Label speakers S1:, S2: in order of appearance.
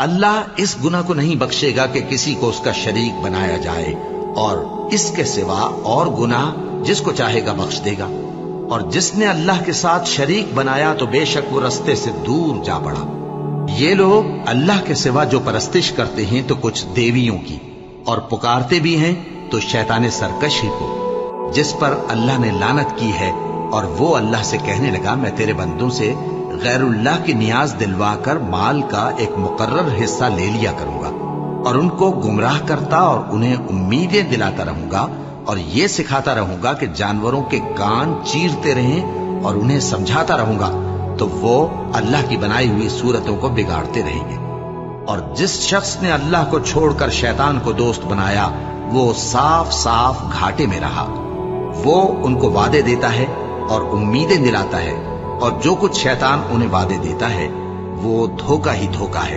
S1: अल्लाह इस गुनाह को नहीं बख्शेगा कि किसी को उसका शरीक बनाया जाए, और इसके सिवा और गुनाह जिसको चाहेगा बख्श देगा। और जिसने अल्लाह के साथ शरीक बनाया तो बेशक वो रस्ते से दूर जा पड़ा। ये लोग अल्लाह के सिवा जो परस्तिश करते हैं तो कुछ देवियों की, और पुकारते भी हैं तो शैतान सरकशी को, जिस पर अल्लाह ने लानत की है। और वो अल्लाह से कहने लगा, मैं तेरे बंदों से गैरुल्लाह की नियाज दिलवाकर माल का एक मुकर्रर हिस्सा ले लिया करूंगा, और उनको गुमराह करता और उन्हें उम्मीदें दिलाता रहूंगा, और ये सिखाता रहूंगा कि जानवरों के कान चीरते रहें, और उन्हें समझाता रहूंगा, तो वो अल्लाह की बनाई हुई सूरतों को बिगाड़ते रहेंगे। और जिस शख्स ने अल्लाह को छोड़कर शैतान को दोस्त बनाया, वो साफ साफ घाटे में रहा। वो उनको वादे देता है और उम्मीदें दिलाता है, और जो कुछ शैतान उन्हें वादे देता है वो धोखा ही धोखा है।